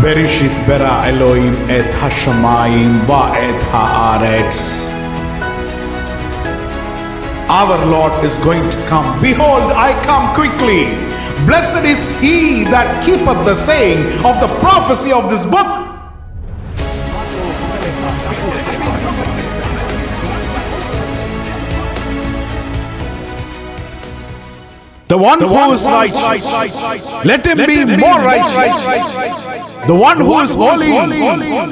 Bereshit bara Elohim et hashamayim va et haaretz. Our Lord is going to come. Behold, I come quickly. Blessed is he that keepeth the saying of the prophecy of this book. The one who is righteous, let him be more righteous. The one who is holy,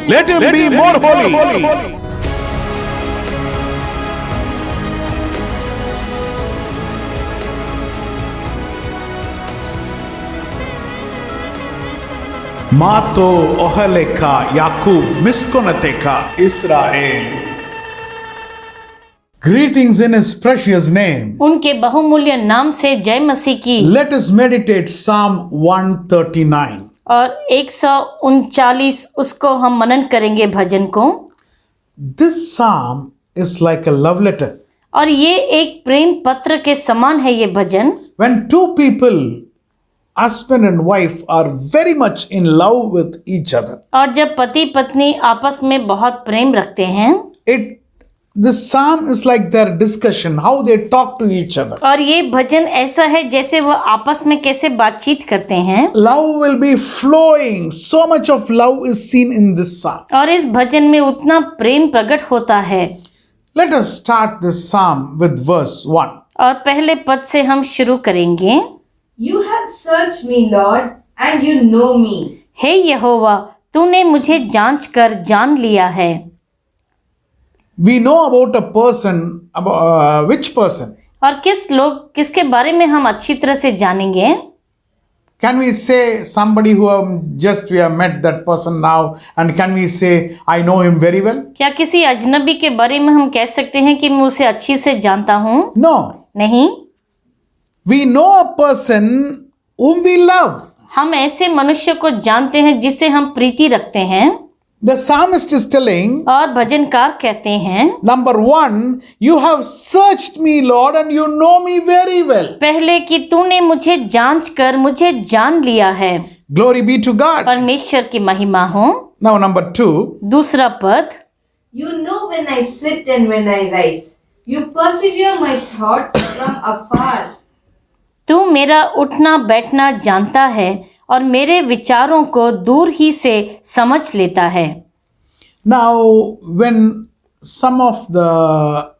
let him be more holy. Mato ohaleka Yakub miskonateka Israel. Greetings in his precious name. उनके बहुमूल्य नाम से जय मसीह की। Let us meditate Psalm 139. और 139 उसको हम मनन करेंगे भजन को। This psalm is like a love letter. और ये एक प्रेम पत्र के समान है ये भजन। When two people, husband and wife, are very much in love with each other, और जब पति पत्नी आपस में बहुत प्रेम रखते हैं, this psalm is like their discussion, how they talk to each other. और ये भजन ऐसा है जैसे वो आपस में कैसे बातचीत करते हैं। Love will be flowing. So much of love is seen in this psalm. और इस भजन में उतना प्रेम प्रकट होता है। Let us start this psalm with verse 1. और पहले पद से हम शुरू करेंगे। You have searched me, Lord, and you know me. हे यहोवा, तूने मुझे जांच कर जान लिया है। We know about a person, which person? और किसके बारे में हम अच्छी तरह से जानेंगे? Can we say somebody who we have met that person now, and can we say I know him very well? क्या किसी अजनबी के बारे में हम कह सकते हैं कि मैं उसे अच्छी से जानता हूँ? No. नहीं। We know a person whom we love. हम ऐसे मनुष्य को जानते हैं जिससे हम प्रीति रखते हैं। The psalmist is telling, और भजनकार कहते हैं, number 1, you have searched me, Lord, and you know me very well. पहले कि तूने मुझे जांच कर मुझे जान लिया है। Glory be to God. परमेश्वर की महिमा हो। Now number 2, दूसरा पद, You know when I sit and when I rise. You persevere my thoughts from afar. तू मेरा उठना बैठना जानता है और मेरे विचारों को दूर ही से समझ लेता है। now when some of the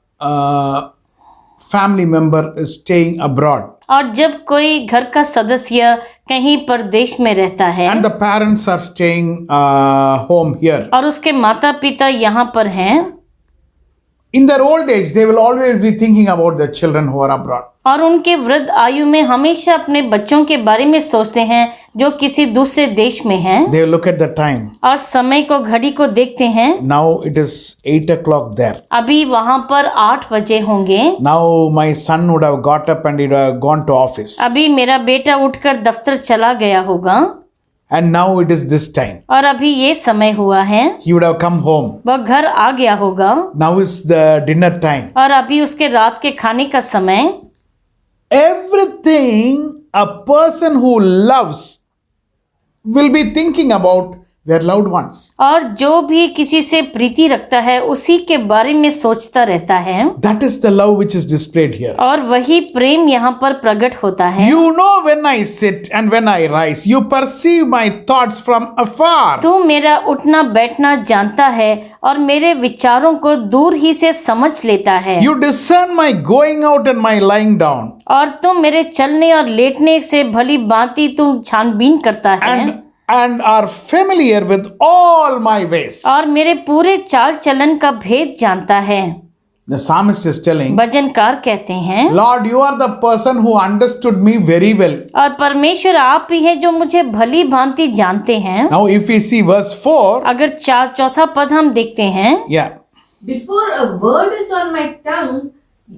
family member is staying abroad, और जब कोई घर का सदस्य कहीं परदेश में रहता है and the parents are staying home here, और उसके माता पिता यहाँ पर हैं, in their old age they will always be thinking about their children who are abroad. और उनके वृद्ध आयु में हमेशा अपने बच्चों के बारे में सोचते हैं जो किसी दूसरे देश में हैं। They will look at the time. और समय को घड़ी को देखते हैं। Now it is 8 o'clock there. अभी वहाँ पर 8 बजे होंगे। Now my son would have got up and he would have gone to office. अभी मेरा बेटा उठकर दफ्तर चला गया होगा। And now it is this time. और अभी ये समय हुआ है। He would have come home. वह घर आ गया होगा। Now is the dinner time. और अभी उसके रात के खाने का समय। Everything a person who loves will be thinking about their loved ones. और जो भी किसी से प्रीति रखता है उसी के बारे में सोचता रहता है। That is the love which is displayed here. और वही प्रेम यहाँ पर प्रकट होता है। You know when I sit and when I rise, you perceive my thoughts from afar. तू मेरा उठना बैठना जानता है और मेरे विचारों को दूर ही से समझ लेता है। You discern my going out and my lying down. और तू मेरे चलने और लेटने से भली भांति तू छानबीन करता है। And are familiar with all my ways. और मेरे पूरे चाल चलन का भेद जानता है। The psalmist is telling, भजनकार कहते हैं, Lord, you are the person who understood me very well. और परमेश्वर आप ही हैं जो मुझे भली भांति जानते हैं। Now if we see verse 4, अगर चौथा पद हम देखते हैं, yeah. Before a word is on my tongue,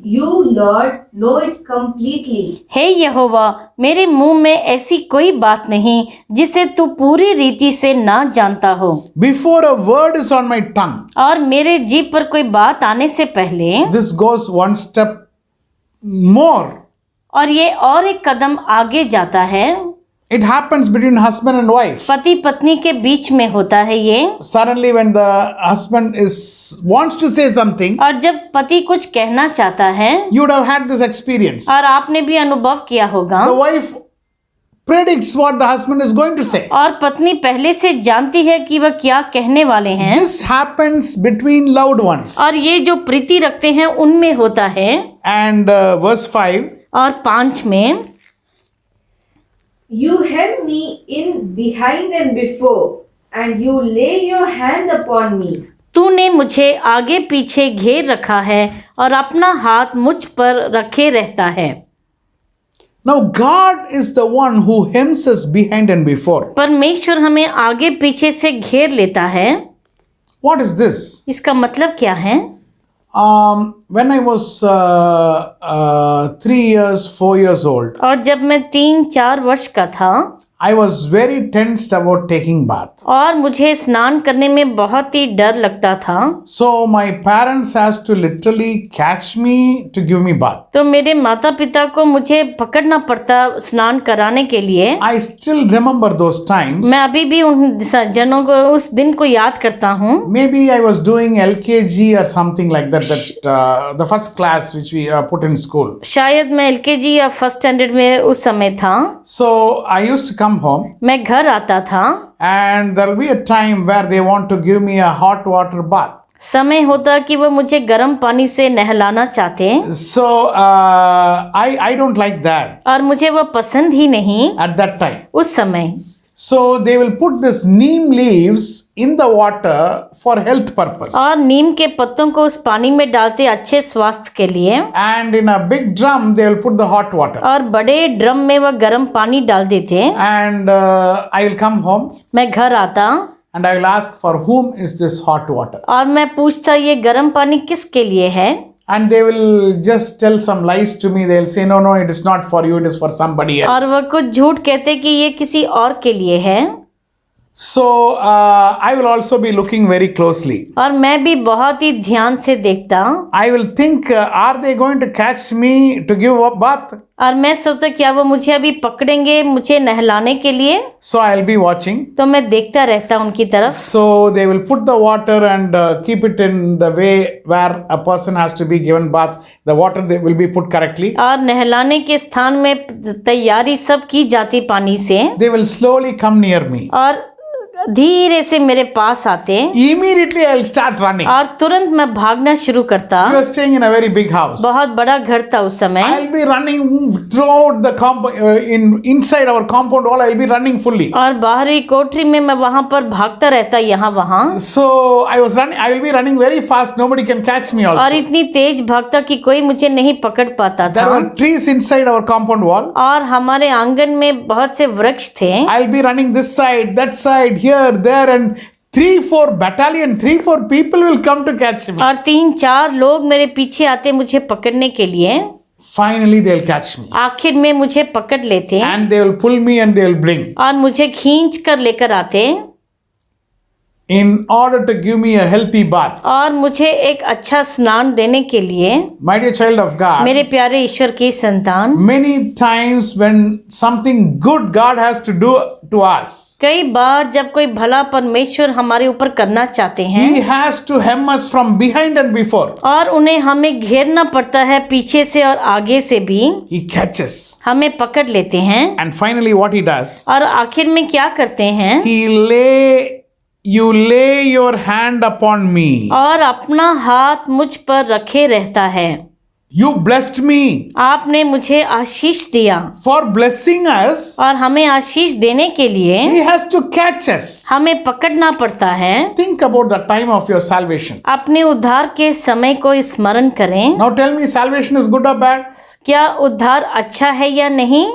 you, Lord, know it completely. हे यहोवा, मेरे मुंह में ऐसी कोई बात नहीं जिसे तू पूरी रीति से ना जानता हो। Before a word is on my tongue. और मेरे जीभ पर कोई बात आने से पहले, This goes one step more. और ये और एक कदम आगे जाता है। It happens between husband and wife. पति पत्नी के बीच में होता है ये। Suddenly when the husband wants to say something, और जब पति कुछ कहना चाहता है, you would have had this experience. और आपने भी अनुभव किया होगा, The wife predicts what the husband is going to say. और पत्नी पहले से जानती है कि वह क्या कहने वाले हैं। This happens between loved ones. और ये जो प्रीति रखते हैं उनमें होता है। And verse 5, और 5 में, You hem me in behind and before, and you lay your hand upon me. तूने मुझे आगे पीछे घेर रखा है और अपना हाथ मुझ पर रखे रहता है। now God is the one who hems us behind and before. परमेश्वर हमें आगे पीछे से घेर लेता है। What is this? इसका मतलब क्या है? When I was 3 years, 4 years old, और जब मैं 3-4 वर्ष का था, I was very tensed about taking bath. और मुझे स्नान करने में बहुत ही डर लगता था। So my parents has to literally catch me to give me bath. तो मेरे माता पिता को मुझे पकड़ना पड़ता स्नान कराने के लिए। I still remember those times. मैं अभी भी उन जनों को, उस दिन को याद करता हूँ। Maybe I was doing LKG or something like that. The first class which we put in school. शायद मैं LKG या फर्स्ट स्टैंडर्ड में उस समय था। So I used to come home, मैं घर आता था, and there will be a time where they want to give me a hot water bath. समय होता कि वो मुझे गर्म पानी से नहलाना चाहते, So I don't like that और मुझे वो पसंद ही नहीं at that time. उस समय। So they will put this neem leaves in the water for health purpose. और नीम के पत्तों को उस पानी में डालते अच्छे स्वास्थ्य के लिए, And in a big drum they will put the hot water. और बड़े ड्रम में वह गर्म पानी डाल देते। And I will come home मैं घर आता and I will ask for whom is this hot water. और मैं पूछता ये गर्म पानी किसके लिए है। And they will just tell some lies to me. They will say, no, it is not for you, it is for somebody else. और वह कुछ झूठ कहते कि ये किसी और के लिए है। So I will also be looking very closely. और मैं भी बहुत ही ध्यान से देखता। I will think, are they going to catch me to give a bath? और मैं सोचता क्या वो मुझे अभी पकड़ेंगे मुझे नहलाने के लिए। So I'll be watching. तो मैं देखता रहता उनकी तरफ। So they will put the water and keep it in the way where a person has to be given bath. The water they will be put correctly. और नहलाने के स्थान में तैयारी सब की जाती पानी से। They will slowly come near me. और धीरे से मेरे पास आते। Immediately I'll start running. और तुरंत मैं भागना शुरू करता। We were staying in a very big house. बहुत बड़ा घर था उस समय। I'll be running throughout the inside our compound wall. I'll be running fully. और बाहरी कोठरी में मैं वहां पर भागता रहता यहाँ वहां। So I will be running very fast. Nobody can catch me और also. इतनी तेज भागता कि कोई मुझे नहीं पकड़ पाता There था। were trees inside our compound wall. और हमारे आंगन में बहुत से वृक्ष थे। I'll be running this side, that side, here, there, and 3-4 people will come to catch me. और 3-4 लोग मेरे पीछे आते मुझे पकड़ने के लिए। Finally, they'll catch me. आखिर में मुझे पकड़ लेते And they will pull me and they will bring. और मुझे खींच कर लेकर आते In order to give me a healthy bath. और मुझे एक अच्छा स्नान देने के लिए। My dear child of God, मेरे प्यारे ईश्वर की संतान, many times when something good God has to do to us, कई बार जब कोई भला परमेश्वर हमारे ऊपर करना चाहते हैं, He has to hem us from behind and before. और उन्हें हमें घेरना पड़ता है पीछे से और आगे से भी। He catches. हमें पकड़ लेते हैं And finally what He does, और आखिर में क्या करते हैं? You lay your hand upon me. और अपना हाथ मुझ पर रखे रहता है। You blessed me. आपने मुझे आशीष दिया। For blessing us, और हमें आशीष देने के लिए He has to catch us. हमें पकड़ना पड़ता है। Think about the time of your salvation. अपने उद्धार के समय को स्मरण करें। Now tell me, salvation is good or bad? क्या उद्धार अच्छा है या नहीं?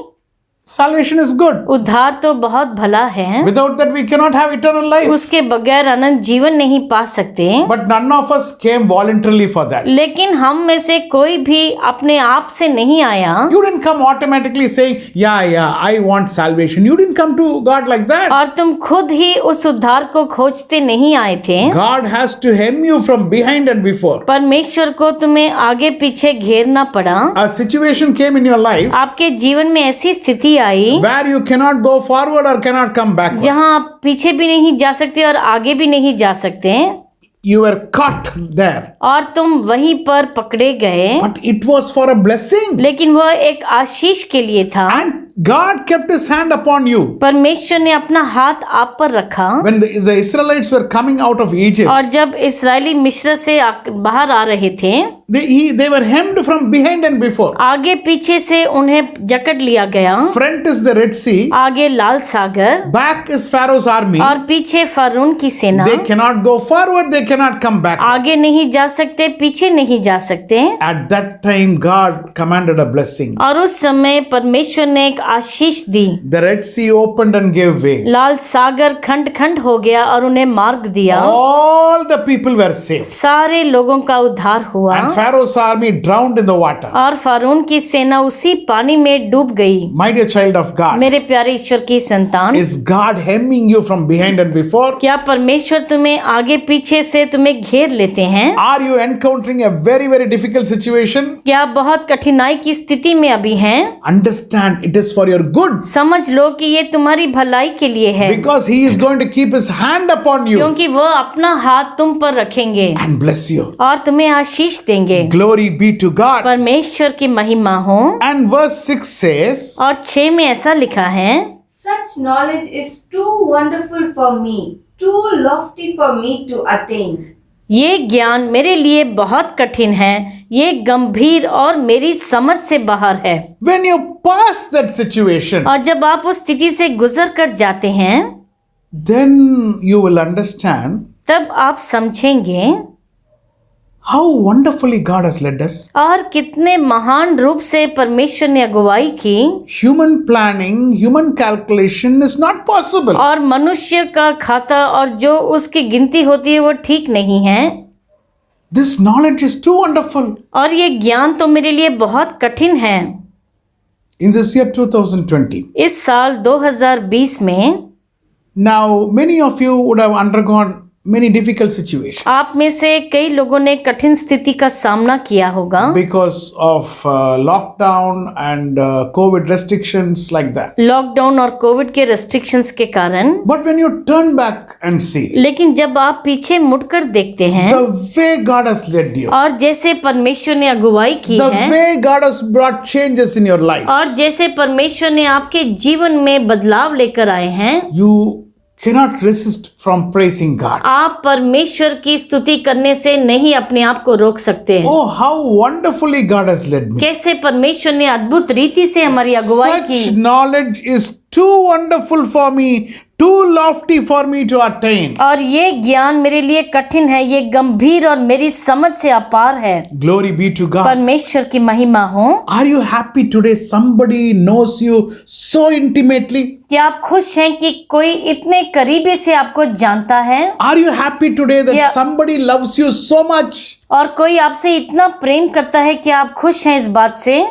Salvation is good. उद्धार तो बहुत भला है। Without that we cannot have eternal life. उसके बगैर अनंत जीवन नहीं पा सकते। But none of us came voluntarily for that. लेकिन हम में से कोई भी अपने आप से नहीं आया। You didn't come automatically saying, yeah, I want salvation. You didn't come to God like that. और तुम खुद ही उस उद्धार को खोजते नहीं आए थे। God has to hem you from behind and before. परमेश्वर को तुम्हें आगे पीछे घेरना पड़ा। A situation came in your life आपके जीवन में ऐसी स्थिति आई where you cannot go forward or cannot come backward. जहाँ आप पीछे भी नहीं जा सकते और आगे भी नहीं जा सकते, You were caught there. और तुम वहीं पर पकड़े गए, But it was for a blessing. लेकिन वह एक आशीष के लिए था। And God kept his hand upon you. परमेश्वर ने अपना हाथ आप पर रखा। When the Israelites were coming out of Egypt, और जब इस्राएली मिस्र से बाहर आ रहे थे, they were hemmed from behind and before. आगे पीछे से उन्हें जकड़ लिया गया। Front is the Red Sea. आगे लाल सागर, Back is Pharaoh's army. और पीछे फरून की सेना। They cannot go forward, they cannot come back. आगे नहीं जा सकते, पीछे नहीं जा सकते। At that time, God commanded a blessing. और उस समय परमेश्वर ने एक आशीष दी। The Red Sea opened and gave way. लाल सागर खंड खंड हो गया और उन्हें मार्ग दिया। All the people were saved. सारे लोगों का उद्धार हुआ। And Pharaoh's army drowned in the water. और फरून की सेना उसी पानी में डूब गई। My dear child of God, मेरे प्यारे ईश्वर की संतान, is God hemming you from behind and before? क्या परमेश्वर तुम्हें आगे पीछे से तुम्हें घेर लेते हैं? Are you encountering a very, very difficult situation? क्या बहुत कठिनाई की स्थिति में अभी हैं? Understand, it is for your good. समझ लो कि ये तुम्हारी भलाई के लिए है, Because He is going to keep His hand upon you क्योंकि वह अपना हाथ तुम पर रखेंगे and bless you. और तुम्हें आशीष देंगे। Glory be to God. परमेश्वर की महिमा हो। And verse 6 says, और 6 में ऐसा लिखा है, Such knowledge is too wonderful for me, too lofty for me to attain. ये ज्ञान मेरे लिए बहुत कठिन है, ये गंभीर और मेरी समझ से बाहर है। when you pass that situation, और जब आप उस स्थिति से गुजर कर जाते हैं, then you will understand तब आप समझेंगे how wonderfully God has led us. और कितने महान रूप से परमेश्वर ने अगुवाई की। Human planning, human calculation is not possible. और मनुष्य का खाता और जो उसकी गिनती होती है वो ठीक नहीं है। This knowledge is too wonderful. और ये ज्ञान तो मेरे लिए बहुत कठिन है। In this year 2020, इस साल 2020 में now many of you would have undergone many difficult situations आप में से कई लोगों ने कठिन स्थिति का सामना किया होगा because of lockdown and COVID restrictions like that. Lockdown और कोविड के रेस्ट्रिक्शंस के कारण। But when you turn back and see लेकिन जब आप पीछे मुड़कर देखते हैं the way God has led you, और जैसे परमेश्वर ने अगुवाई की the है, way God has brought changes in your life, और जैसे परमेश्वर ने आपके जीवन में बदलाव लेकर आए हैं, you cannot resist from praising God. आप परमेश्वर की स्तुति करने से नहीं अपने आप को रोक सकते। Oh, how wonderfully God has led me. कैसे परमेश्वर ने अद्भुत रीति से हमारी अगुवाई की। Such knowledge is too wonderful for me, too lofty for me to attain. और ये ज्ञान मेरे लिए कठिन है, ये गंभीर और मेरी समझ से अपार है। Glory be to God. परमेश्वर की महिमा हो। Are you happy today? Somebody knows you so intimately. क्या आप खुश हैं कि कोई इतने करीबी से आपको जानता है? Are you happy today that Yeah. somebody loves you so much? और कोई आपसे इतना प्रेम करता है कि आप खुश हैं इस बात से?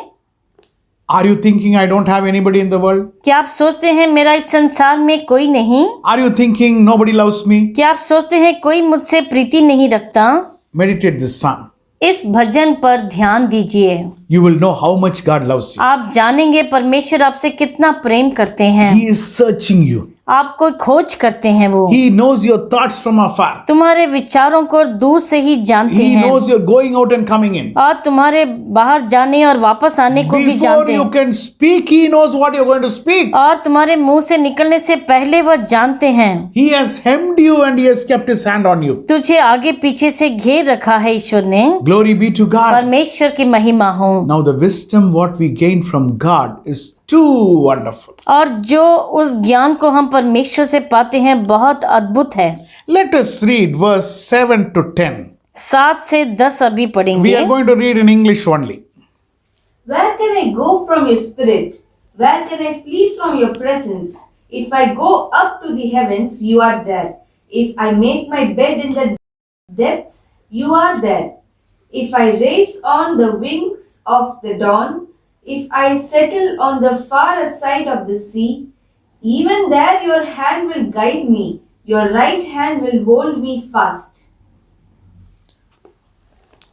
Are you thinking I don't have anybody in the world? क्या आप सोचते हैं मेरा इस संसार में कोई नहीं? Are you thinking nobody loves me? क्या आप सोचते हैं कोई मुझसे प्रीति नहीं रखता? Meditate this song. इस भजन पर ध्यान दीजिए। You will know how much God loves you. आप जानेंगे परमेश्वर आपसे कितना प्रेम करते हैं। He is searching you. आपको खोज करते हैं वो। He knows your thoughts from afar. तुम्हारे विचारों को दूर से ही जानते He हैं knows you're going out and coming in. और तुम्हारे बाहर जाने और वापस आने को भी Before जानते you हैं। can speak, He knows what you're going to speak. और तुम्हारे मुंह से निकलने से पहले वह जानते हैं। He has hemmed you and He has kept His hand on you. तुझे आगे पीछे से घेर रखा है ईश्वर ने। Glory be to God. परमेश्वर की महिमा हो। Now the wisdom what we gain from God is too wonderful. और जो उस ज्ञान को हम परमेश्वर से पाते हैं बहुत अद्भुत है। Let us read verse 7 to 10. 7 से 10 अभी We पढ़ेंगे। are going to read in English only. Where can I go from your spirit? Where can I flee from your presence? If I go up to the heavens, you are there. If I make my bed in the depths, you are there. If I race on the wings of the dawn, if I settle on the far side of the sea, even there your hand will guide me, your right hand will hold me fast.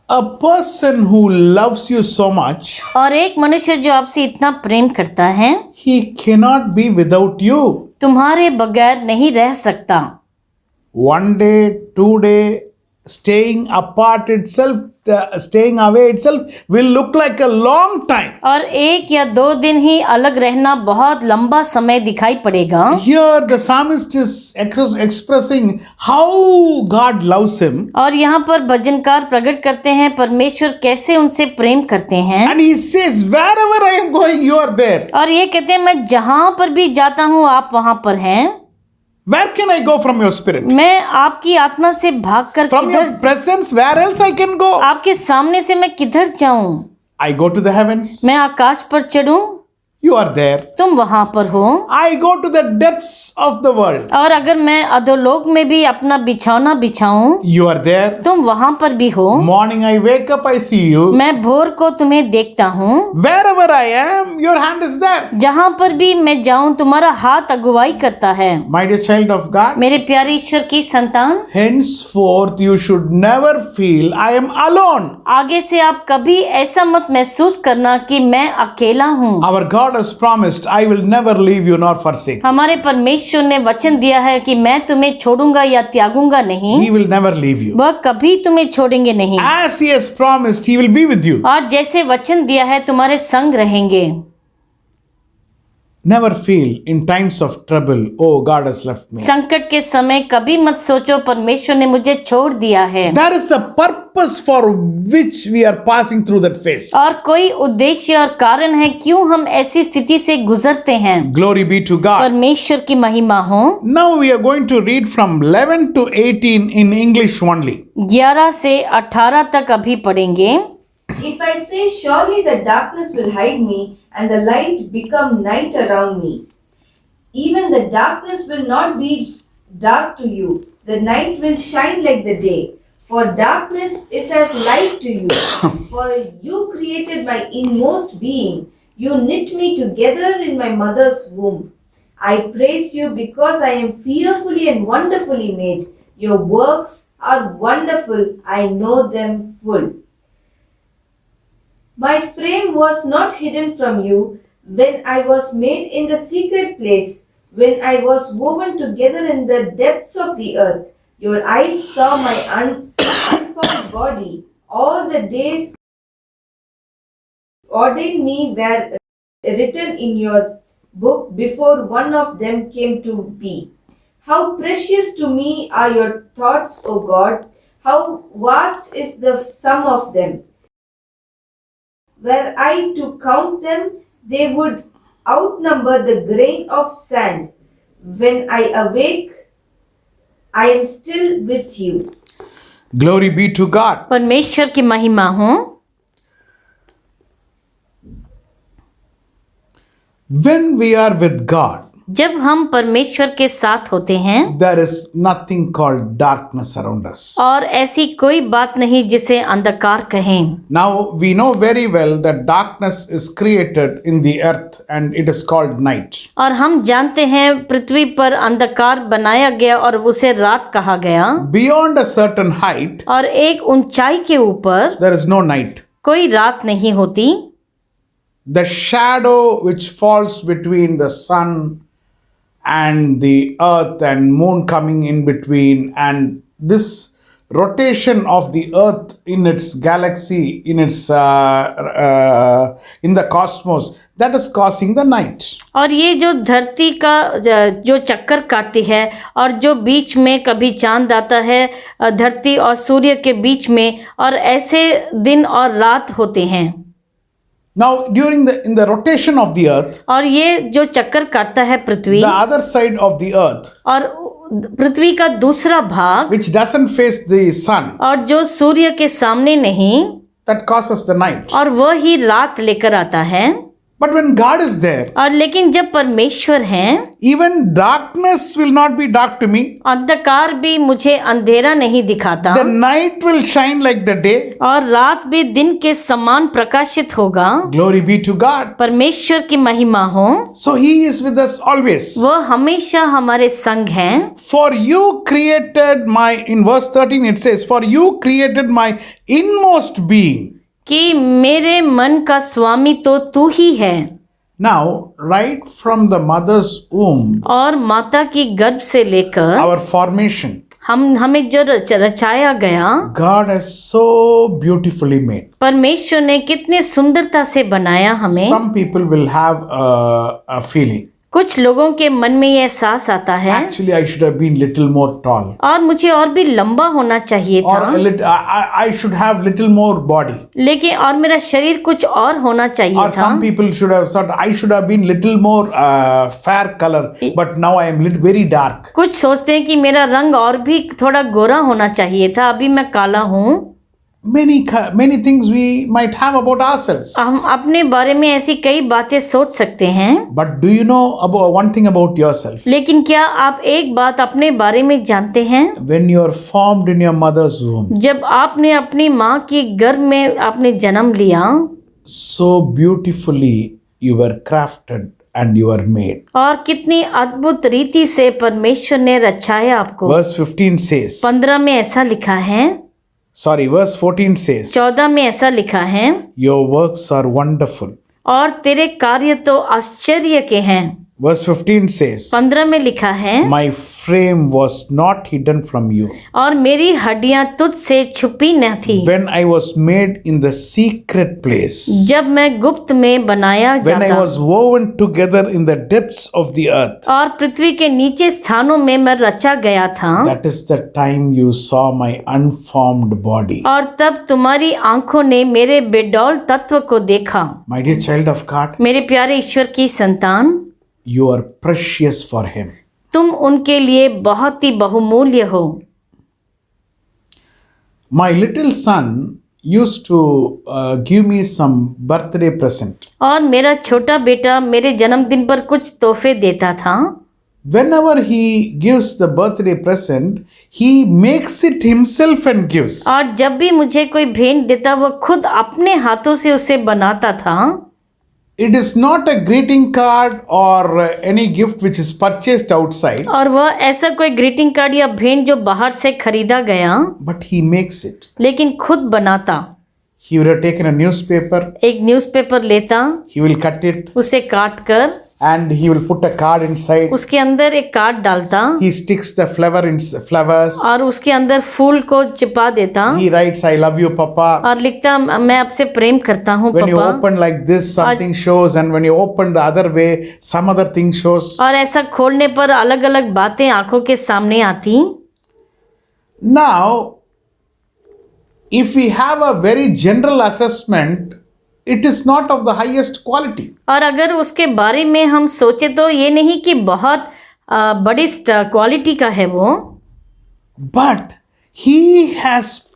A person who loves you so much, और एक मनुष्य जो आपसे इतना प्रेम करता है, he cannot be without you. तुम्हारे बगैर नहीं रह सकता। 1 day, 2 day, staying apart itself, staying away itself will look like a long time. और 1 या 2 दिन ही अलग रहना बहुत लंबा समय दिखाई पड़ेगा। Here the psalmist is expressing how God loves him. और यहाँ पर भजनकार प्रकट करते हैं परमेश्वर कैसे उनसे प्रेम करते हैं। And he says, wherever I am going, you are there. और ये कहते हैं मैं जहाँ पर भी जाता हूँ आप वहाँ पर हैं। Where can I go from your spirit? मैं आपकी आत्मा से भागकर From your किधर, presence, where else I can go? आपके सामने से मैं किधर जाऊं? I go to the heavens. मैं आकाश पर चढ़ूं, You are there. तुम वहां पर हो। I go to the depths of the world. और अगर मैं अधोलोक में भी अपना बिछौना बिछाऊं, You are there. तुम वहां पर भी हो। Morning I wake up, I see you. मैं भोर को तुम्हें देखता हूँ। Wherever I am, your hand is there. जहां पर भी मैं जाऊं तुम्हारा हाथ अगुवाई करता है। My dear child of God, मेरे प्यारे ईश्वर की संतान, henceforth you should never feel I am alone. आगे से आप कभी ऐसा मत महसूस करना कि मैं अकेला हूँ। Our God has promised, I will never leave you nor forsake. हमारे परमेश्वर ने वचन दिया है कि मैं तुम्हें छोड़ूंगा या त्यागूंगा नहीं। He will never leave you. वह कभी तुम्हें छोड़ेंगे नहीं। As he has promised, he will be with you. और जैसे वचन दिया है तुम्हारे संग रहेंगे। Never feel in times of trouble, oh, God has left me. संकट के समय कभी मत सोचो परमेश्वर ने मुझे छोड़ दिया है। There is a purpose for which we are passing through that phase. और कोई उद्देश्य और कारण है क्यों हम ऐसी स्थिति से गुजरते हैं। Glory be to God. परमेश्वर की महिमा हो। Now we are going to read from 11 to 18 in English only. 11 से 18 तक अभी पढ़ेंगे। If I say, surely the darkness will hide me, and the light become night around me, even the darkness will not be dark to you. The night will shine like the day, for darkness is as light to you. For you created my inmost being. You knit me together in my mother's womb. I praise you because I am fearfully and wonderfully made. Your works are wonderful. I know them full. My frame was not hidden from you when I was made in the secret place, when I was woven together in the depths of the earth. Your eyes saw my unformed body. All the days ordained me were written in your book before one of them came to be. How precious to me are your thoughts, O God! How vast is the sum of them! Were I to count them, they would outnumber the grain of sand. When I awake, I am still with you. Glory be to God. परमेश्वर की महिमा हो। When we are with God, जब हम परमेश्वर के साथ होते हैं, there is nothing called darkness around us. और ऐसी कोई बात नहीं जिसे अंधकार कहें। Now we know very well that darkness is created in the earth and it is called night. और हम जानते हैं पृथ्वी पर अंधकार बनाया गया और उसे रात कहा गया। Beyond a certain height, और एक ऊंचाई के ऊपर there is no night. कोई रात नहीं होती। The shadow which falls between the sun and the earth and moon coming in between, and this rotation of the earth in its galaxy, in its in the cosmos, that is causing the night. और ये जो धरती का जो चक्कर काटती है और जो बीच में कभी चांद आता है धरती और सूर्य के बीच में, और ऐसे दिन और रात होते हैं। Now during in the rotation of the earth, और ये जो चक्कर काटता है पृथ्वी, the other side of the earth, और पृथ्वी का दूसरा भाग which doesn't face the sun, और जो सूर्य के सामने नहीं, that causes the night. और वह ही रात लेकर आता है। But when God is there, और लेकिन जब परमेश्वर हैं, even darkness will not be dark to me. अंधकार भी मुझे अंधेरा नहीं दिखाता, The night will shine like the day. और रात भी दिन के समान प्रकाशित होगा। Glory be to God. परमेश्वर की महिमा हो। So He is with us always. वह हमेशा हमारे संग हैं। For you created my, in verse 13 it says, for you created my inmost being. कि मेरे मन का स्वामी तो तू ही है। Now, right from the mother's womb, और माता की गर्भ से लेकर our formation, हमें जो रचाया गया, God has so beautifully made. परमेश्वर ने कितने सुंदरता से बनाया हमें। Some people will have a feeling. कुछ लोगों के मन में ये एहसास आता है, Actually, I should have been little more tall. और मुझे और भी लंबा होना चाहिए Or था, I should have little more body. लेकिन और मेरा शरीर कुछ और होना चाहिए Or था। some people should have thought I should have been little more fair color, but now I am very dark. कुछ सोचते हैं कि मेरा रंग और भी थोड़ा गोरा होना चाहिए था, अभी मैं काला हूँ। Many things we might have about ourselves. हम अपने बारे में ऐसी कई बातें सोच सकते हैं, But do you know about one thing about yourself? लेकिन क्या आप एक बात अपने बारे में जानते हैं? When you are formed in your mother's womb, जब आपने अपनी माँ की गर्भ में आपने जन्म लिया, so beautifully you were crafted and you were made. और कितनी अद्भुत रीति से परमेश्वर ने रचाया आपको। Verse 15 says, 15 में ऐसा लिखा है, verse 14 says, 14 में ऐसा लिखा है, your works are wonderful. और तेरे कार्य तो आश्चर्य के हैं। Verse 15 says, 15 में लिखा है, my frame was not hidden from you और मेरी हड्डियां तुझसे छुपी न थी, when I was made in the secret place, जब मैं गुप्त में बनाया when I जाता, was woven together in the depths of the earth. और पृथ्वी के नीचे स्थानों में मैं रचा गया था। That is the time you saw my unformed body. और तब तुम्हारी आंखों ने मेरे बेडौल तत्व को देखा। My dear child of God, मेरे प्यारे ईश्वर की संतान, you are precious for Him. तुम उनके लिए बहुत ही बहुमूल्य हो। My little son used to give me some birthday present. और मेरा छोटा बेटा मेरे जन्मदिन पर कुछ तोहफे देता था। Whenever he gives the birthday present, he makes it himself and gives. और जब भी मुझे कोई भेंट देता, वो खुद अपने हाथों से उसे बनाता था। It is not a greeting card or any gift which is purchased outside, और वह ऐसा कोई ग्रीटिंग कार्ड या भेंट जो बाहर से खरीदा गया, but he makes it. लेकिन खुद बनाता। He would have taken a newspaper, एक न्यूज़पेपर लेता, he will cut it, उसे काट कर and he will put a card inside. उसके अंदर एक कार्ड डालता, He sticks the flowers. और उसके अंदर फूल को चिपा देता, He writes, I love you, Papa. और लिखता, मैं आपसे प्रेम करता हूँ When you पापा। open like this, something shows, and when you open the other way, some other thing shows. और ऐसा खोलने पर अलग अलग बातें आंखों के सामने आती। Now, if we have a very general assessment, it is not of the highest quality. और अगर उसके बारे में हम सोचे तो ये नहीं कि बहुत बड़ी क्वालिटी का है वो, But he has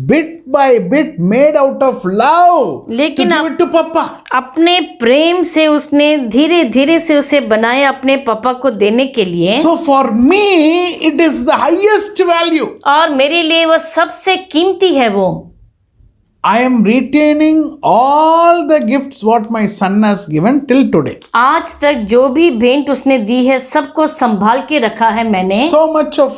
bit by bit made out of love to लेकिन give it to Papa. अपने प्रेम से उसने धीरे धीरे से उसे बनाया अपने पापा को देने के लिए। So for me, it is the highest value. और मेरे लिए वह सबसे कीमती है वो। I am retaining all the gifts what my son has given till today. आज तक जो भी भेंट उसने दी है सबको संभाल के रखा है मैंने। So much of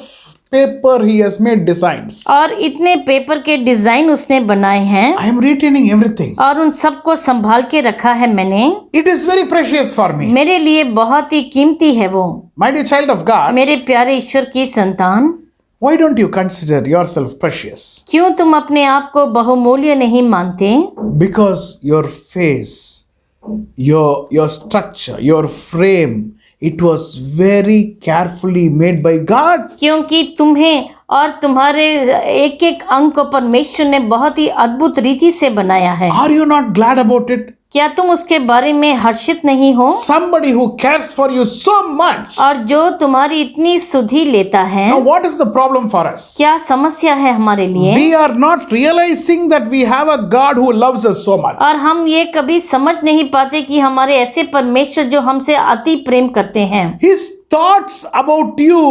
paper he has made designs. और इतने पेपर के डिजाइन उसने बनाए हैं, I am retaining everything. और उन सबको संभाल के रखा है मैंने। It is very precious for me. मेरे लिए बहुत ही कीमती है वो। My dear child of God, मेरे प्यारे ईश्वर की संतान, why don't you consider yourself precious? क्यों तुम अपने आप को बहुमूल्य नहीं मानते? Because your face, your structure, your frame, it was very carefully made by God. क्योंकि तुम्हें और तुम्हारे एक एक अंग को परमेश्वर ने बहुत ही अद्भुत रीति से बनाया है। Are you not glad about it? क्या तुम उसके बारे में हर्षित नहीं हो? Somebody who cares for you so much. और जो तुम्हारी इतनी सुधि लेता है। Now, what is the problem for us? क्या समस्या है हमारे लिए? We are not realizing that we have a God who loves us so much. और हम ये कभी समझ नहीं पाते कि हमारे ऐसे परमेश्वर जो हमसे अति प्रेम करते हैं। His thoughts about you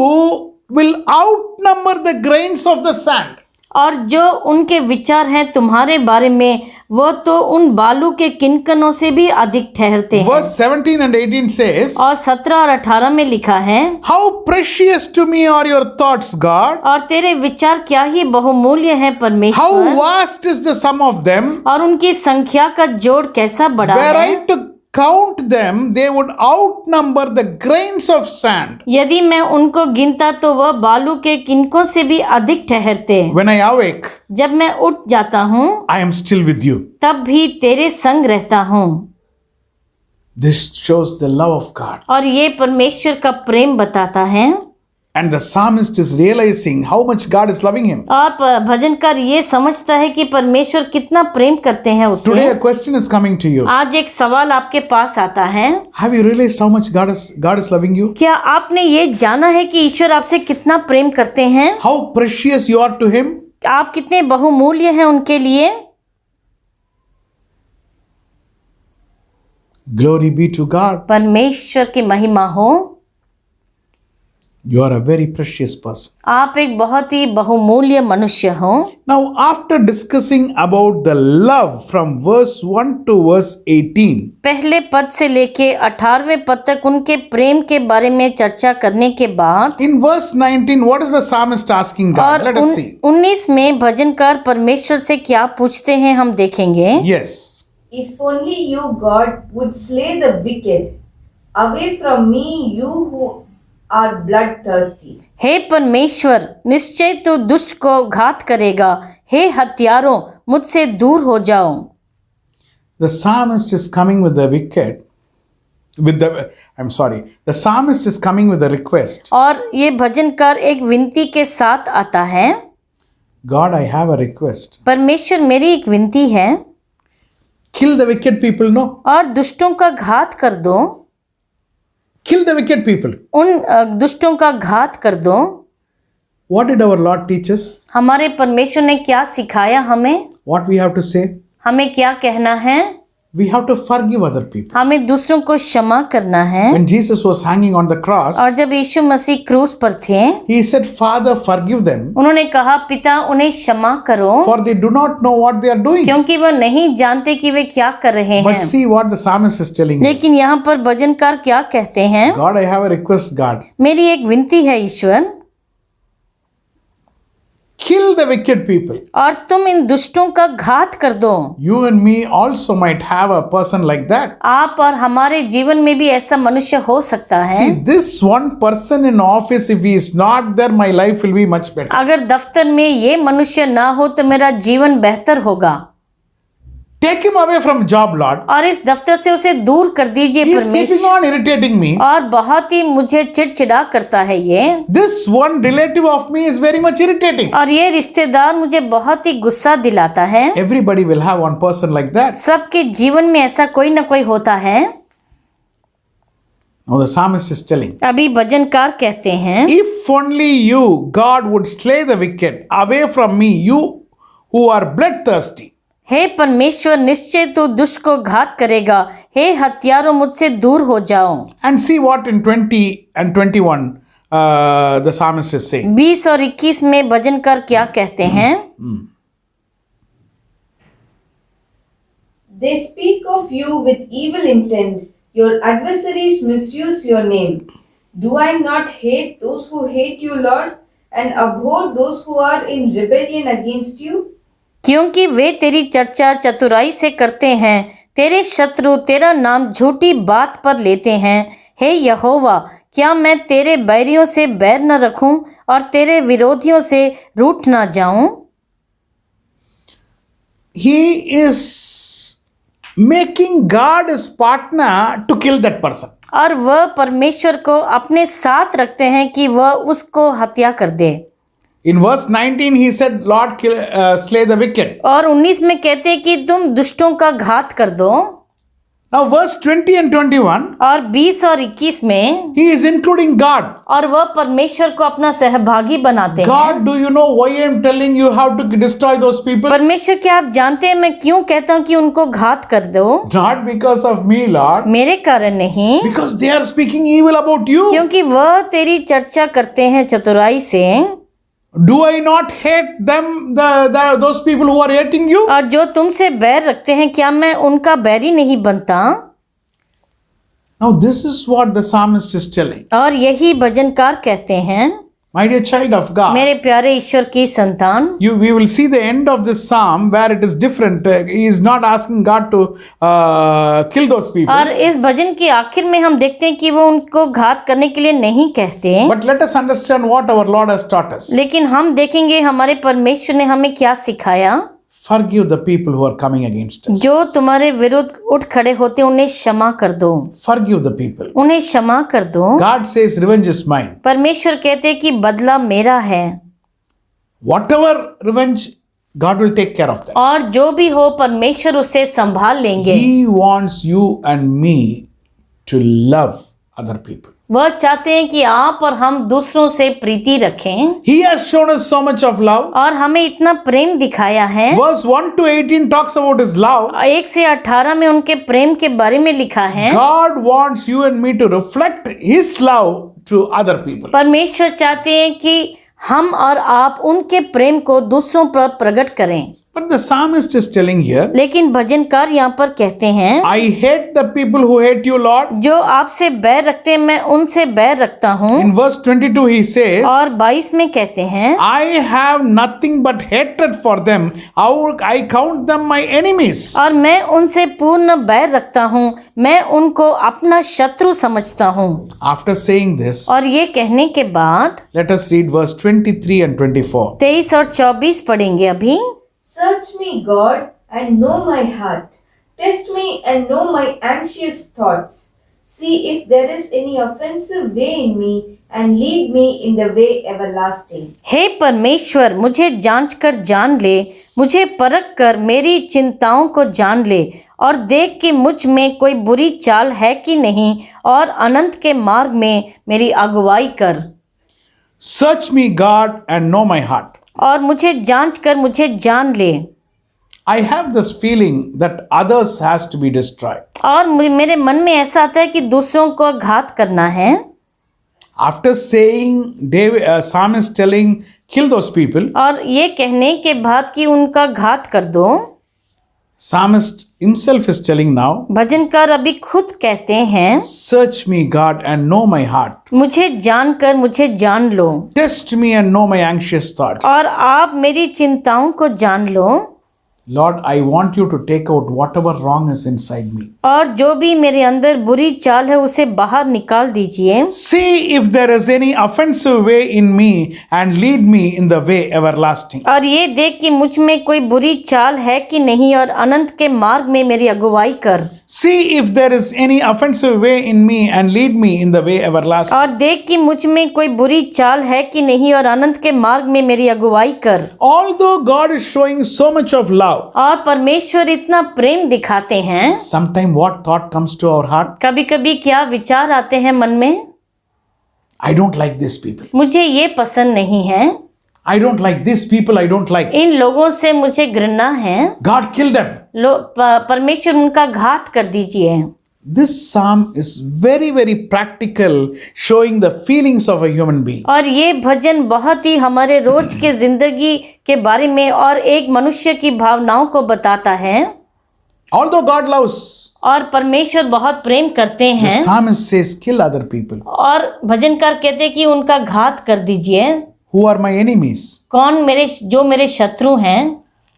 will outnumber the grains of the sand. और जो उनके विचार हैं तुम्हारे बारे में वो तो उन बालू के किनकनों से भी अधिक ठहरते हैं। Verse 17 and 18 says, और 17 और 18 में लिखा है, How precious to me are your thoughts, God. और तेरे विचार क्या ही बहुमूल्य है How परमेश्वर, vast is the sum of them. और उनकी संख्या का जोड़ कैसा बड़ा Were है। I to count them, they would outnumber the grains of sand. यदि मैं उनको गिनता तो वह बालू के किनकों से भी अधिक ठहरते। When I awake, जब मैं उठ जाता हूँ I am still with you. तब भी तेरे संग रहता हूँ। This shows the love of God. और ये परमेश्वर का प्रेम बताता है। And the psalmist is realizing how much God is loving him. और भजनकार ये समझता है कि परमेश्वर कितना प्रेम करते हैं Today उससे। a question is coming to you. आज एक सवाल आपके पास आता है, Have you realized how much God is loving you? क्या आपने ये जाना है कि ईश्वर आपसे कितना प्रेम करते हैं? How precious you are to him? आप कितने बहुमूल्य हैं उनके लिए? Glory be to God. परमेश्वर की महिमा हो। You are a very precious person. आप एक बहुत ही बहुमूल्य मनुष्य हो। Now, after discussing about the love from verse 1 to verse 18, पहले पद से लेके 18वें पद तक उनके प्रेम के बारे में चर्चा करने के बाद in verse 19, what is the psalmist asking God? और Let us see. 19 में भजनकार परमेश्वर से क्या पूछते हैं हम देखेंगे। Yes. If only you, God, would slay the wicked. Away from me, you who are bloodthirsty. हे परमेश्वर, निश्चय तो दुष्ट को घात करेगा। हे हत्यारों, मुझसे दूर हो जाओ। The psalmist is coming with the wicked. The psalmist is coming with a request. और ये भजनकार एक विनती के साथ आता है। God, I have a request. परमेश्वर, मेरी एक विनती है। Kill the wicked people, no? और दुष्टों का घात कर दो। Kill the wicked people. उन दुष्टों का घात कर दो। What did our Lord teach us? हमारे परमेश्वर ने क्या सिखाया हमें? What we have to say? हमें क्या कहना है? We have to forgive other people. हमें दूसरों को क्षमा करना है। When Jesus was hanging on the cross, और जब यीशु मसीह क्रूस पर थे, he said, Father, forgive them, उन्होंने कहा, पिता उन्हें क्षमा करो, for they do not know what they are doing. क्योंकि वह नहीं जानते कि वे क्या कर रहे But हैं। see what the psalmist is telling you. लेकिन यहाँ पर भजनकार क्या कहते हैं? God, I have a request, God. मेरी एक विनती है ईश्वर, Kill the wicked people. और तुम इन दुष्टों का घात कर दो। You and me also might have a person like that. आप और हमारे जीवन में भी ऐसा मनुष्य हो सकता है। See, this one person in office, if he is not there, my life will be much better. अगर दफ्तर में ये मनुष्य ना हो तो मेरा जीवन बेहतर होगा। Take him away from job, Lord. और इस दफ्तर से उसे दूर कर दीजिए He is keeping परमेश्वर। on irritating me. और बहुत ही मुझे चिड़चिड़ा करता है ये। This one relative of me is very much irritating. और ये रिश्तेदार मुझे बहुत ही गुस्सा दिलाता है। Everybody will have one person like that. सबके जीवन में ऐसा कोई ना कोई होता है। Now the psalmist is telling, अभी भजनकार कहते हैं, if only you, God, would slay the wicked, away from me, you who are bloodthirsty. हे परमेश्वर, निश्चय तो दुष्ट को घात करेगा। हे हत्यारों, मुझसे दूर हो जाओ। And see what in 20 and 21 the psalmist is saying. 20 और 21 में भजनकार क्या कहते हैं? They speak of you with evil intent. Your adversaries misuse your name. Do I not hate those who hate you, Lord, and abhor those who are in rebellion against you? क्योंकि वे तेरी चर्चा चतुराई से करते हैं। तेरे शत्रु तेरा नाम झूठी बात पर लेते हैं। हे यहोवा, क्या मैं तेरे बैरियों से बैर न रखूं और तेरे विरोधियों से रूठ न जाऊं? He is making God his partner to kill that person. और वह परमेश्वर को अपने साथ रखते हैं कि वह उसको हत्या कर दे। In verse 19 he said, Lord, slay the wicked. और 19 में कहते हैं कि तुम दुष्टों का घात कर दो। Now, verse 20 and 21, और 20 और 21 में he is including God. और वह परमेश्वर को अपना सहभागी बनाते हैं। God, do you know why I am telling you how to destroy those people? परमेश्वर, क्या आप जानते हैं मैं क्यों कहता हूँ कि उनको घात कर दो? Not because of me, Lord. मेरे कारण नहीं, Because they are speaking evil about you. क्योंकि वह तेरी चर्चा करते हैं चतुराई से। Do I not hate them, those people who are hating you? और जो तुमसे बैर रखते हैं, क्या मैं उनका बैरी नहीं बनता? Now, this is what the psalmist is telling. और यही भजनकार कहते हैं, My dear child of God, मेरे प्यारे ईश्वर की संतान। we will see the end of this psalm where it is different. He is not asking God to kill those people. और इस भजन के आखिर में हम देखते हैं कि वो उनको घात करने के लिए नहीं कहते, But let us understand what our Lord has taught us. लेकिन हम देखेंगे हमारे परमेश्वर ने हमें क्या सिखाया। Forgive the people who are coming against us. जो तुम्हारे विरुद्ध उठ खड़े होते उन्हें क्षमा कर दो, Forgive the people. उन्हें क्षमा कर दो। God says, revenge is mine. परमेश्वर कहते हैं कि बदला मेरा है, Whatever revenge, God will take care of that. और जो भी हो परमेश्वर उसे संभाल लेंगे। He wants you and me to love other people. वह चाहते हैं कि आप और हम दूसरों से प्रीति रखें, He has shown us so much of love. और हमें इतना प्रेम दिखाया है। Verse 1 to 18 talks about His love. 1 से 18 में उनके प्रेम के बारे में लिखा है। God wants you and me to reflect His love to other people. परमेश्वर चाहते हैं कि हम और आप उनके प्रेम को दूसरों पर प्रकट करें। But the psalmist is telling here, लेकिन भजनकार यहाँ पर कहते हैं, I hate the people who hate you, Lord. जो आपसे बैर रखते हैं मैं उनसे बैर रखता हूँ। In verse 22 he says, और 22 में कहते हैं, I have nothing but hatred for them. I count them my enemies. और मैं उनसे पूर्ण बैर रखता हूँ, मैं उनको अपना शत्रु समझता हूँ। After saying this, और ये कहने के बाद let us read verse 23 and 24. 23 और 24 पढ़ेंगे अभी। Search me, God, and know my heart. Test me and know my anxious thoughts. See if there is any offensive way in me, and lead me in the way everlasting. हे परमेश्वर, मुझे जांच कर जान ले, मुझे परख कर मेरी चिंताओं को जान ले, और देख कि मुझ में कोई बुरी चाल है कि नहीं, और अनंत के मार्ग में मेरी अगुवाई कर। Search me, God, and know my heart. और मुझे जांच कर मुझे जान ले। I have this feeling that others has to be destroyed. और मेरे मन में ऐसा आता है कि दूसरों को घात करना है। After saying, psalmist telling, kill those people, और ये कहने के बाद कि उनका घात कर दो, psalmist himself is telling now, भजनकार अभी खुद कहते हैं, search me, God, and know my heart. मुझे जान कर मुझे जान लो, Test me and know my anxious thoughts. और आप मेरी चिंताओं को जान लो। Lord, I want you to take out whatever wrong is inside me. और जो भी मेरे अंदर बुरी चाल है उसे बाहर निकाल दीजिए। See if there is any offensive way in me and lead me in the way everlasting. और ये देख कि मुझ में कोई बुरी चाल है कि नहीं, और अनंत के मार्ग में मेरी अगुवाई कर। See if there is any offensive way in me and lead me in the way everlasting. और देख कि मुझ में कोई बुरी चाल है कि नहीं, और अनंत के मार्ग में मेरी अगुवाई कर। Although God is showing so much of love, और परमेश्वर इतना प्रेम दिखाते हैं, sometimes what thought comes to our heart? कभी कभी क्या विचार आते हैं मन में, I don't like these people. मुझे ये पसंद नहीं है, I don't like these people. I don't like. इन लोगों से मुझे घृणा है, God, kill them. परमेश्वर उनका घात कर दीजिए। This psalm is very, very practical, showing the feelings of a human being. और ये भजन बहुत ही हमारे रोज के जिंदगी के बारे में और एक मनुष्य की भावनाओं को बताता है। Although God loves, और परमेश्वर बहुत प्रेम करते the हैं, psalmist says, kill other people और भजनकार कहते हैं कि उनका घात कर दीजिए। who are my enemies. कौन जो मेरे शत्रु हैं।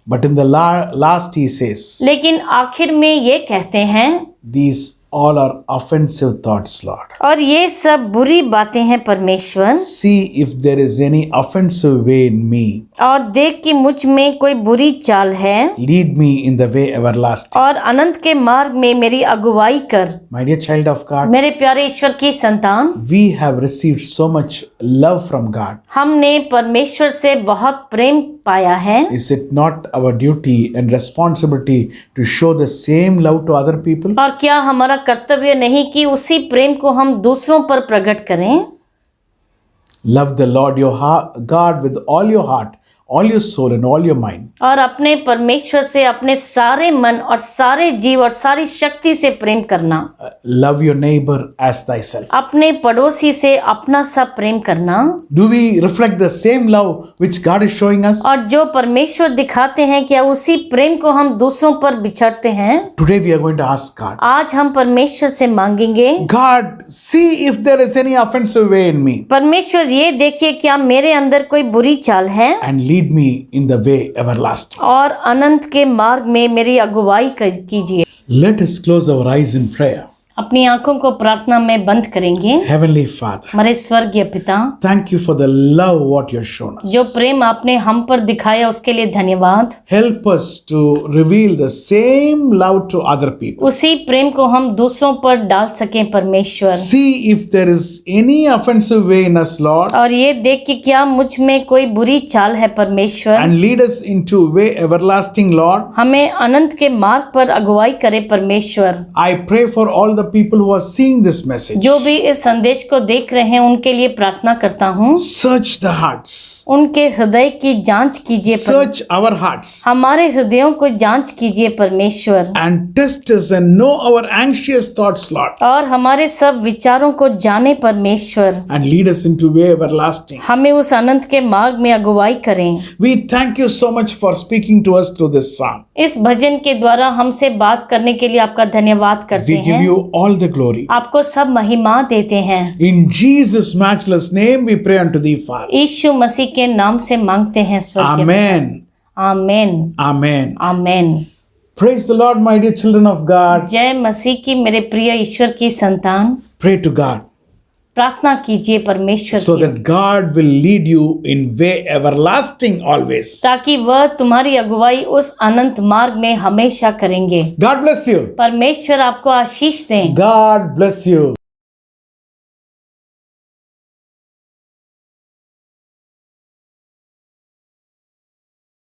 But in the last he says, लेकिन आखिर में ये कहते हैं, these all are offensive thoughts, Lord. और ये सब बुरी बातें हैं परमेश्वर, See if there is any offensive way in me. और देख कि मुझ में कोई बुरी चाल है, Lead me in the way everlasting. और अनंत के मार्ग में मेरी अगुवाई कर। My dear child of God, मेरे प्यारे ईश्वर की संतान, we have received so much love from God. हमने परमेश्वर से बहुत प्रेम पाया है, is it not our duty and responsibility to show the same love to other people? और क्या हमारा कर्तव्य नहीं कि उसी प्रेम को हम दूसरों पर प्रकट करें? Love the Lord your God with all your heart, all your soul and all your mind. और अपने परमेश्वर से अपने सारे मन और सारे जीव और सारी शक्ति से प्रेम करना। Love your neighbor as thyself. अपने पड़ोसी से अपना सा प्रेम करना। Do we reflect the same love which God is showing us? और जो परमेश्वर दिखाते हैं क्या उसी प्रेम को हम दूसरों पर बिछाते हैं? Today we are going to ask God, आज हम परमेश्वर से मांगेंगे, God, see if there is any offensive way in me परमेश्वर ये देखिए क्या मेरे अंदर कोई बुरी चाल है and lead me in the way everlasting. और अनंत के मार्ग में मेरी अगुवाई कीजिए। Let us close our eyes in prayer. अपनी आंखों को प्रार्थना में बंद करेंगे। Heavenly Father, हमारे स्वर्गीय पिता, thank you for the love what you have shown us. जो प्रेम आपने हम पर दिखाया उसके लिए धन्यवाद। Help us to reveal the same love to other people. उसी प्रेम को हम दूसरों पर डाल सकें परमेश्वर। See if there is any offensive way in us, Lord, और ये देख कि क्या मुझ में कोई बुरी चाल है परमेश्वर, and lead us into way everlasting, Lord. हमें अनंत के मार्ग पर अगुवाई करे परमेश्वर। I pray for all the people who are seeing this message. जो भी इस संदेश को देख रहे हैं उनके लिए प्रार्थना करता हूँ। Search the hearts. उनके हृदय की जांच कीजिए Search our hearts हमारे हृदयों को जांच कीजिए परमेश्वर, and test us and know our anxious thoughts, Lord, और हमारे सब विचारों को जाने परमेश्वर, and lead us into way everlasting. हमें उस अनंत के मार्ग में अगुवाई करें। We thank you so much for speaking to us through this psalm. इस भजन के द्वारा हमसे बात करने के लिए आपका धन्यवाद करते We give हैं। you all the glory. आपको सब महिमा देते हैं। In Jesus' matchless name we pray unto thee, Father. यीशु मसीह के नाम से मांगते हैं स्वर्गीय पिता। Amen. Amen, Amen. Amen. Praise the Lord, my dear children of God. जय मसीह की मेरे प्रिय ईश्वर की संतान, Pray to God प्रार्थना कीजिए परमेश्वर so की, that God will lead you in way everlasting always. ताकि वह तुम्हारी अगुवाई उस अनंत मार्ग में हमेशा करेंगे। God bless you. परमेश्वर आपको आशीष दें। God bless you.